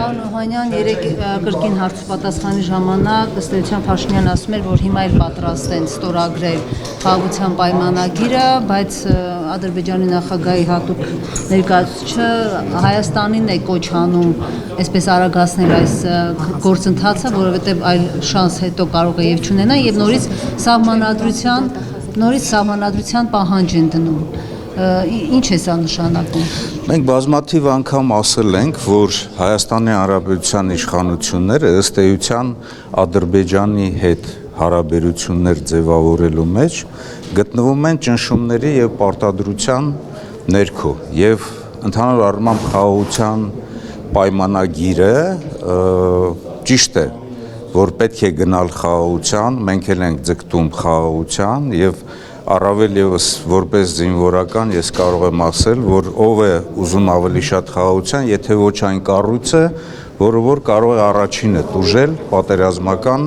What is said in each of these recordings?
Պարոն Օհանյան, երեք կրկին հարցպատասխանի ժամանակ ըստ էության Փաշինյանն ասում էր, որ հիմա էլ պատրաստ են ստորագրել խաղաղության պայմանագիրը, բայց Ադրբեջանի նախագահի հատուկ ներկայացուցիչը Հայաստանին է կոչ անում այսպես արագացնել այս գործընթացը, որովհետև այլ շանս հետո կարող է եւ չունենա եւ նորից սահմանադրության պահանջ են դնում։ Ինչ է սա նշանակում։ Մենք բազմաթիվ անգամ ասել ենք, որ Հայաստանի Հանրապետության իշխանությունները ըստ էության Ադրբեջանի հետ հարաբերություններ ձևավորելու մեջ գտնվում են ճնշումների եւ պարտադրության ներքո եւ ընդհանուր առմամբ խաղաղության պայմանագիրը ճիշտ է, որ պետք է գնալ խաղաղության, մենք էլ ենք ձգտում խաղաղության եւ առավել եւս որպես զինվորական ես կարող եմ ասել, որ ով է ուզում ավելի շատ խաղաղության, եթե ոչ այն կառույցը, որը որ կարող է առաջինը տուժել պատերազմական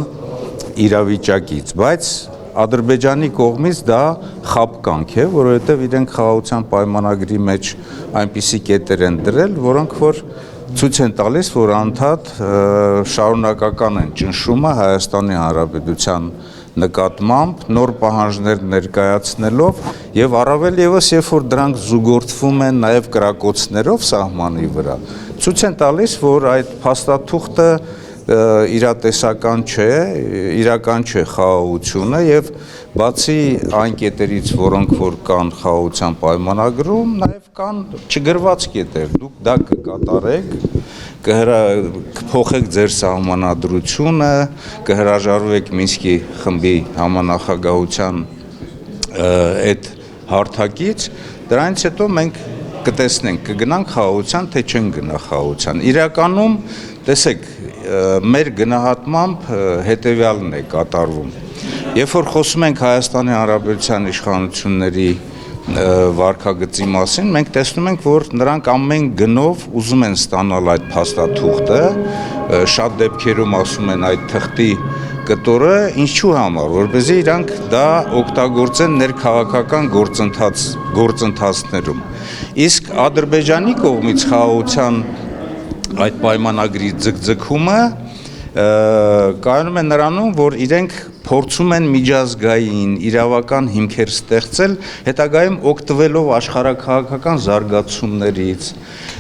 իրավիճակից, բայց Ադրբեջանի կողմից դա խաբկանք է, որովհետև իրենք խաղաղության պայմանագրի մեջ այնպիսի կետեր են դրել, որոնք որ ցույց են տալիս, որ անդադ շարունակական են ճնշումը Հայաստանի Հանրապետության նկատմամբ նոր պահանջներ ներկայացնելով եւ առավել եւս երբ որ դրանք զուգորդվում են նաեւ կրակոցներով սահմանի վրա ցույց են տալիս որ այդ փաստաթուղթը իրատեսական չէ, իրական չէ խաղաղությունը եւ բացի այն կետերից, որոնք որ կան խաղաղության պայմանագրում, նաեւ կան չգրված կետեր, դուք դա կկատարեք, կփոխեք ձեր սահմանադրությունը, կհրաժարվեք Մինսկի խմբի համանախագահության այդ հարթակից, դրանից հետո մենք կտեսնենք, կգնանք խաղաղության, թե չեն գնա խաղաղության։ Իրականում, տեսեք, մեր գնահատմամբ հետևյալն է կատարվում։ Երբ որ խոսում ենք Հայաստանի Հանրապետության իշխանությունների վարքագծի մասին, մենք տեսնում ենք, որ նրանք ամեն գնով ուզում են ստանալ այդ փաստաթուղթը, շատ դեպքերում ասում են այդ թղթի կտորը ինչու համար, որպեսզի իրանք դա օգտագործեն ներքաղաքական գործընթացներում։ Իսկ Ադրբեջանի կողմից խաղաղության այդ պայմանագրի ձգձգումը կայանում է նրանում, որ իրենք փորձում են միջազգային իրավական հիմքեր ստեղծել, հետագայում օգտվելով աշխարհաքաղաքական զարգացումներից,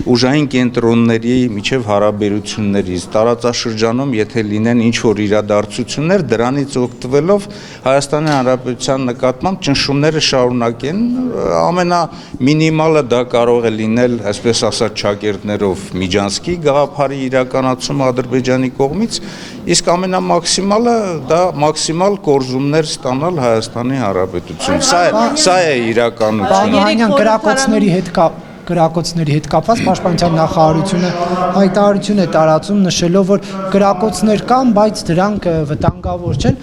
ուժային կենտրոնների միջև հարաբերություններից, տարածաշրջանում, եթե լինեն ինչ-որ իրադարձություններ, դրանից օգտվելով Հայաստանի Հանրապետության նկատմամբ ճնշումները շարունակեն, ամենամինիմալը դա կարող է լինել, այսպես ասած, ճակերտներով Միջանցքի գաղափարի իրականացումը Ադրբեջանի կողմից, իսկ ամենամաքսիմալը դա մաքսիմալ կորզումներ ստանալ Հայաստանի Հանրապետություն։ Սա է իրականությունը։ Կրակոցների հետ կապված Պաշտպանության նախարարությունը հայտարարություն է տարածում նշելով, որ կրակոցներ կան, բայց դրանք վտանգավոր չեն։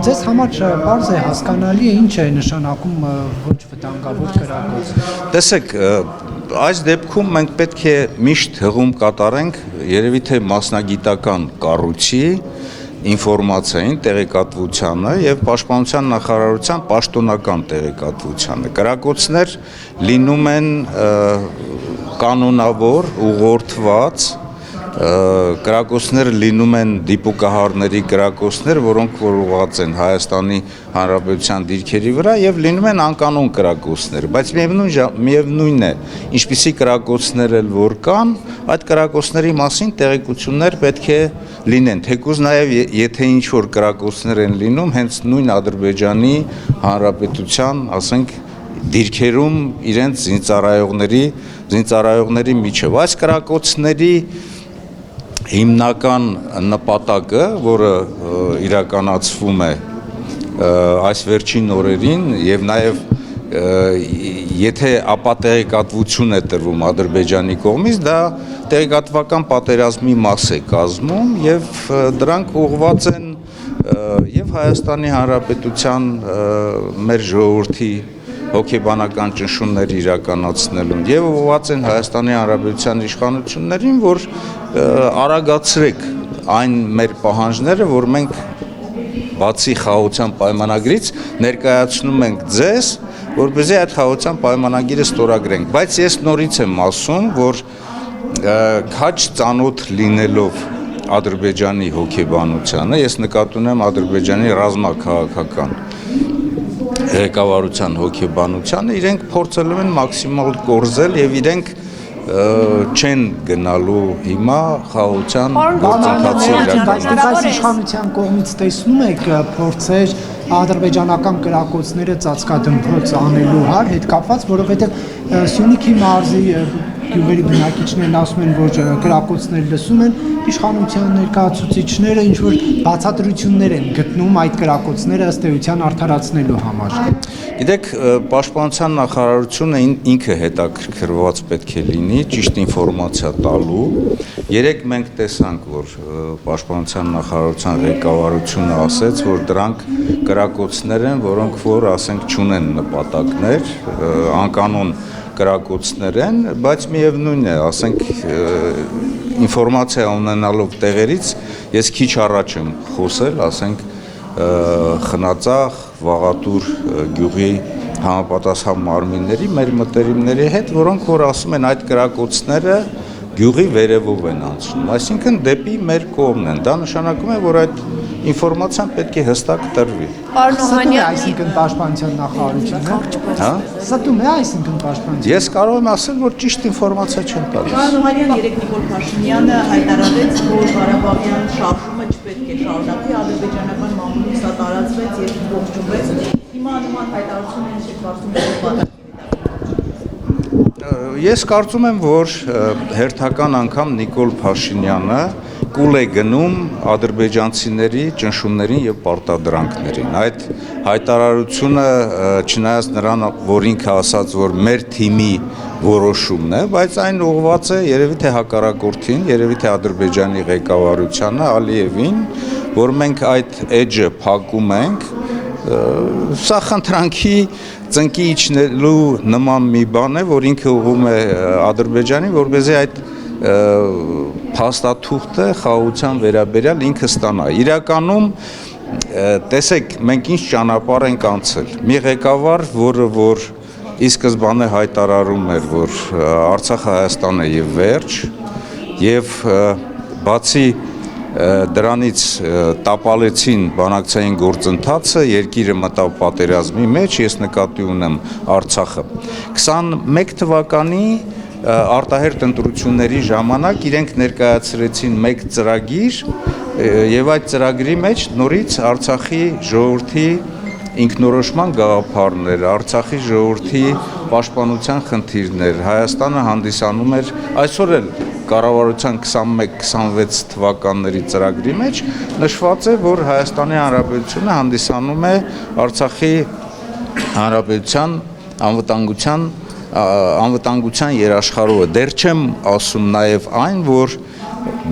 Ձեզ համար պարզ է հասկանալի է ինչ է նշանակում ոչ վտանգավոր կրակոց։ Տեսեք, այս դեպքում մենք պետք է միշտ հղում կատարենք երևի թե մասնագիտական կառույցի ինֆորմացիային տեղեկատվությանը եւ Պաշտպանության նախարարության պաշտոնական տեղեկատվությանը։ Կրակոցներ լինում են կանոնավոր, ուղղորդված, կրակոցներ լինում են դիպուկահարների կրակոցներ, որոնք որ ուղղված են Հայաստանի Հանրապետության դիրքերի վրա եւ լինում են անկանոն կրակոցներ, բայց միևնույն է, ինչպիսի կրակոցներ էլ որ կան, այդ կրակոցների մասին տեղեկություններ պետք է լինեն, թեկուզ նաեւ եթե ինչ որ կրակոցներ են լինում, հենց նույն Ադրբեջանի Հանրապետության, ասենք, դիրքերում իրենց զինծառայողների միջև։ Այս կրակոցների հիմնական նպատակը, որը իրականացվում է այս վերջին օրերին եւ նաեւ եթե ապատեղեկատվություն է տրվում Ադրբեջանի կողմից, դա տեղեկատվական պատերազմի մաս է կազմում եւ դրանք ուղղված են եւ Հայաստանի Հանրապետության մեր ժողովրդի հոգեբանական ճնշումներ իրականացնելուն եւ ուղղված են Հայաստանի Հանրապետության իշխանություններին, որ արագացրեք այն մեր պահանջները, որ մենք բացի խաղաղության պայմանագրից ներկայացնում ենք ձեզ, որպեսզի այդ խաղաղության պայմանագիրը ստորագրենք, բայց ես նորից եմ ասում, որ քաջ ծանոթ լինելով Ադրբեջանի հոգեբանությանը, ես նկատի ունեմ Ադրբեջանի ռազմաքաղաքական ղեկավարության հոգեբանությանը, իրենք փորձելու են մաքսիմալ կորզել եւ իրենք չեն գնալու հիմա խաղաղության գործընթացի իրականացման։ Բայց իշխանության կողմից տեսնում եք փորձեր ադրբեջանական կրակոցները ծածկադմփոց անելու հետ կապված, որովհետև Սյունիքի մարզի գյուղերի բնակիչներն ասում են, որ կրակոցներ լսում են, իշխանության ներկայացուցիչները ինչ որ բացատրություններ են գտնում այդ կրակոցները ըստ էության արդարացնելու համար։ Գիտեք, Պաշտպանության նախարարությունը ինքը հետաքրքրված պետք է լինի ճիշտ ինֆորմացիա տալու։ Երեք մենք տեսանք, որ Պաշտպանության նախարարության ղեկավարությունը ասաց, որ դրանք կրակոցներ են, որոնք որ ասենք չունեն նպատակներ, անկանոն կրակոցներ են, բայց միևնույն է, ասենք ինֆորմացիա ունենալով տեղերից ես քիչ առաջ եմ խոսել, ասենք Խնածախ, Վաղատուր գյուղի համապատասխան մարմինների մեր մտերիմների հետ, որոնք որ ասում են այդ կրակոցները գյուղի վերևով են անցնում, այսինքն դեպի մեր կողմն են։ Դա նշանակում է, որ այդ ինֆորմացիան պետք է հստակ տրվի։ Պարոն Օհանյան, այսինքն Պաշտպանության նախարարությունը, հա? ստում է այսինքն Պաշտպանության։ Ես կարող եմ ասել, որ ճիշտ ինֆորմացիա չեն տալիս։ Պարոն Օհանյան, երեք Նիկոլ Փաշինյանը հայտարարեց, որ Ղարաբաղյան շարժումը չպետք է շարունակվի, ադրբեջանական մամուլում սա տարածվեց եւ ողջունվեց։ Հիմա նման հայտարարություն են շփոթվում։ Ես կարծում եմ, որ հերթական անգամ Նիկոլ Փաշինյանը կուլ է գնում ադրբեջանցիների ճնշումներին եւ պարտադրանքներին։ Այդ հայտարարությունը չնայած նրան, որ ինքը ասաց, որ մեր թիմի որոշումն է, բայց այն ուղղված է երևի թե հակառակորդին, երևի թե Ադրբեջանի ղեկավարությանը, Ալիևին, որ մենք այդ էջը փակում ենք, սա խնդրանքի ծնկի իջնելու նման մի բան է, որ ինքը ուղղում է Ադրբեջանին, որպեսզի այդ փաստաթուղթը խաղաղության վերաբերյալ ինքը ստանա։ Իրականում տեսեք, մենք ինչ ճանապարհ ենք անցել։ Մի ղեկավար, որը որ ի սկզբանե հայտարարում էր, որ Արցախը Հայաստան է եւ վերջ, եւ բացի դրանից տապալեցին բանակցային գործընթացը, երկիրը մտավ պատերազմի մեջ, ես նկատի ունեմ Արցախը։ 21 թվականի արտահերտ ընտրությունների ժամանակ իրենք ներկայացրեցին մեկ ծրագիր եւ այդ ծրագրի մեջ նորից Արցախի ժողովրդի ինքնորոշման գաղափարներ, Արցախի ժողովրդի պաշտպանության խնդիրներ, Հայաստանը հանդիսանում էր այսօր էլ կառավարության 21-26 թվականների ծրագրի մեջ նշված է, որ Հայաստանի Հանրապետությունը հանդիսանում է Արցախի Հանրապետության անվտանգության երաշխարովը։ Դեռ չեմ ասում նաև այն, որ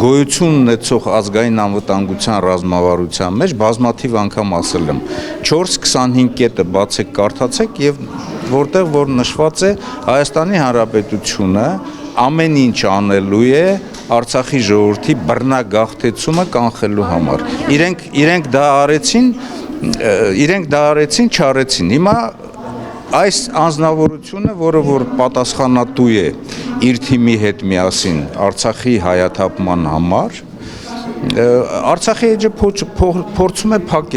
գոյություն ունեցող ազգային անվտանգության ռազմավարության մեջ բազմաթիվ անգամ ասել եմ 4.25 կետը բացեք, կարդացեք եւ որտեղ որ նշված է Հայաստանի Հանրապետությունը ամեն ինչ անելու է Արցախի ժողովրդի բռնագաղթեցումը կանխելու համար։ Իրենք դա արեցին, չարեցին։ Հիմա այս անձնավորությունը, որը որ պատասխանատու է իր թիմի հետ միասին Արցախի հայաթափման համար, Արցախի էջը փորձում է փակել